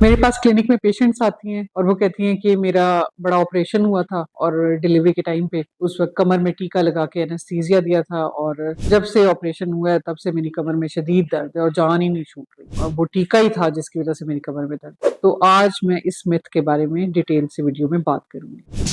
मेरे पास क्लिनिक में पेशेंट्स आती हैं और वो कहती हैं कि मेरा बड़ा ऑपरेशन हुआ था और डिलीवरी के टाइम पे उस वक्त कमर में टीका लगा के एनेस्थीसिया दिया था और जब से ऑपरेशन हुआ है तब से मेरी कमर में शदीद दर्द है और जान ही नहीं छूट रही और वो टीका ही था जिसकी वजह से मेरी कमर में दर्द है। तो आज मैं इस मिथ के बारे में डिटेल से वीडियो में बात करूंगी।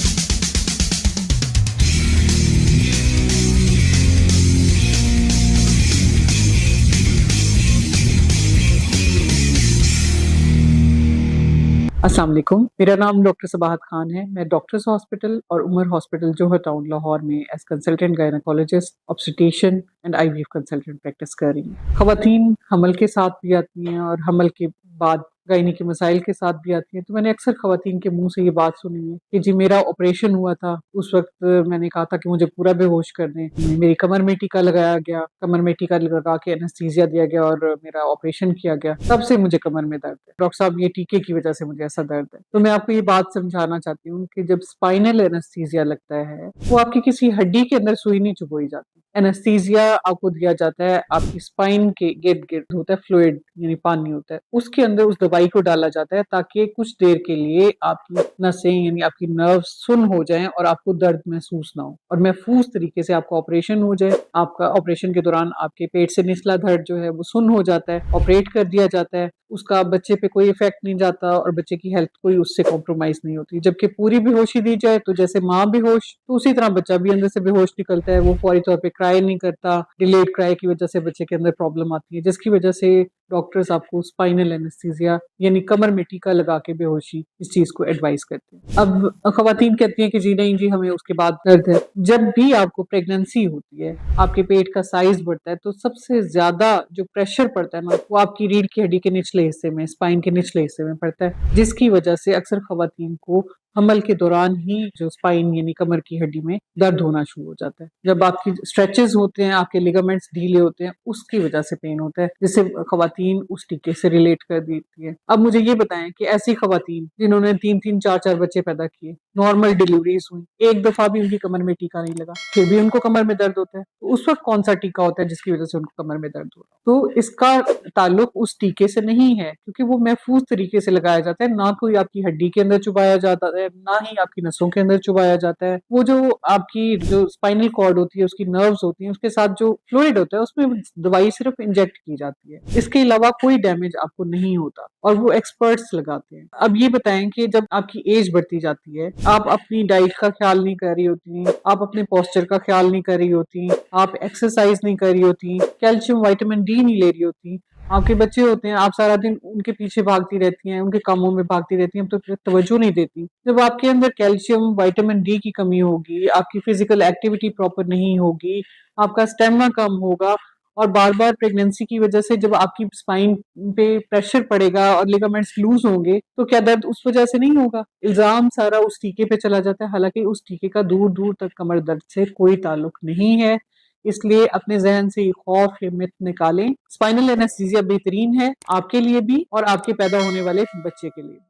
अस्सलाम वालेकुम, मेरा नाम डॉक्टर सबाहत खान है। मैं डॉक्टर्स हॉस्पिटल और उमर हॉस्पिटल जोहर टाउन लाहौर में as consultant gynaecologist obstetrician and IVF consultant practice कर रही हूँ। खवातीन हमल के साथ भी आती हैं और हमल के बाद गायनी के मसाइल के साथ भी आती हैं। तो मैंने अक्सर खवातीन के मुंह से ये बात सुनी है कि जी मेरा ऑपरेशन हुआ था, उस वक्त मैंने कहा था कि मुझे पूरा बेहोश कर दें, मेरी कमर में टीका लगाया गया, कमर में टीका लगा के एनेस्थीसिया दिया गया और मेरा ऑपरेशन किया गया, तब से मुझे कमर में दर्द है। डॉक्टर साहब ये टीके की वजह से मुझे ऐसा दर्द है। तो मैं आपको ये बात समझाना चाहती हूँ कि जब स्पाइनल एनेस्थीसिया लगता है वो आपकी किसी हड्डी के अंदर सुई नहीं चुभोई जाती। एनेस्थीसिया आपको दिया जाता है आपकी स्पाइन के गिर्द गिर्द होता है फ्लूइड यानी पानी होता है, उसके अंदर उस दवाई को डाला जाता है ताकि कुछ देर के लिए आपकी नसें यानी आपकी नर्व सुन हो जाएं और आपको दर्द महसूस ना हो और महफूज तरीके से आपका ऑपरेशन हो जाए। आपका ऑपरेशन के दौरान आपके पेट से निचला धड़ जो है वो सुन हो जाता है, ऑपरेट कर दिया जाता है, उसका बच्चे पे कोई इफेक्ट नहीं जाता और बच्चे की हेल्थ कोई उससे कॉम्प्रोमाइज नहीं होती। जबकि पूरी बेहोशी दी जाए तो जैसे माँ बेहोश तो उसी तरह बच्चा भी अंदर से बेहोश निकलता है। वो फौरी तौर पे क्राई नहीं करता, डिलेड क्राई की वजह से बच्चे के अंदर प्रॉब्लम आती है, जिसकी वजह से डॉक्टर्स आपको स्पाइनल एनेस्थीसिया यानी कमर में टीका लगा के बेहोशी इस चीज को एडवाइस करते हैं। अब खवातीन कहती हैं कि जी नहीं जी हमें उसके बाद दर्द है। जब भी आपको प्रेगनेंसी होती है, आपके पेट का साइज बढ़ता है तो सबसे ज्यादा जो प्रेशर पड़ता है ना वो आपकी रीढ़ की हड्डी के निचले हिस्से में, स्पाइन के निचले हिस्से में पड़ता है, जिसकी वजह से अक्सर खवातीन को हमल के दौरान ही जो स्पाइन यानी कमर की हड्डी में दर्द होना शुरू हो जाता है। जब आपकी स्ट्रेचेस होते हैं, आपके लिगामेंट्स ढीले होते हैं, उसकी वजह से पेन होता है, जिससे खवातीन उस टीके से रिलेट कर देती है। अब मुझे ये बताएं कि ऐसी खवातीन जिन्होंने 3-3 4-4 बच्चे पैदा किए, नॉर्मल डिलीवरीज हुई, एक दफा भी उनकी कमर में टीका नहीं लगा, फिर भी उनको कमर में दर्द होता है, तो उस वक्त कौन सा टीका होता है जिसकी वजह से उनको कमर में दर्द हो रहा है? तो इसका ताल्लुक उस टीके से नहीं है, क्योंकि वो महफूज तरीके से लगाया जाता है, ना कोई आपकी हड्डी के अंदर चुबाया जाता है, ना ही आपकी नसों के अंदर चुबाया जाता है। वो जो आपकी जो स्पाइनल कॉर्ड होती है, उसकी नर्व्स होती हैं, उसके साथ जो फ्लूइड होता है उसमें दवाई सिर्फ इंजेक्ट की जाती है, इसके अलावा कोई डैमेज आपको नहीं होता और वो एक्सपर्ट्स लगाते हैं। अब ये बताएं कि जब आपकी एज बढ़ती जाती है, आप अपनी डाइट का ख्याल नहीं कर रही होती, आप अपने पोस्चर का ख्याल नहीं कर रही होती, आप एक्सरसाइज नहीं कर रही होती, कैल्शियम विटामिन डी नहीं ले रही होती, आपके बच्चे होते हैं, आप सारा दिन उनके पीछे भागती रहती हैं, उनके कामों में भागती रहती हैं, तो फिर तवज्जो नहीं देती। जब आपके अंदर कैल्शियम विटामिन डी की कमी होगी, आपकी फिजिकल एक्टिविटी प्रॉपर नहीं होगी, आपका स्टेमिना कम होगा और बार बार प्रेगनेंसी की वजह से जब आपकी स्पाइन पे प्रेशर पड़ेगा और लिगामेंट्स लूज होंगे तो क्या दर्द उस वजह से नहीं होगा? इल्जाम सारा उस टीके पे चला जाता है, हालांकि उस टीके का दूर दूर तक कमर दर्द से कोई ताल्लुक नहीं है। इसलिए अपने जहन से ये खौफ या मिथ निकालें। स्पाइनल एनेस्थीसिया बेहतरीन है आपके लिए भी और आपके पैदा होने वाले बच्चे के लिए भी।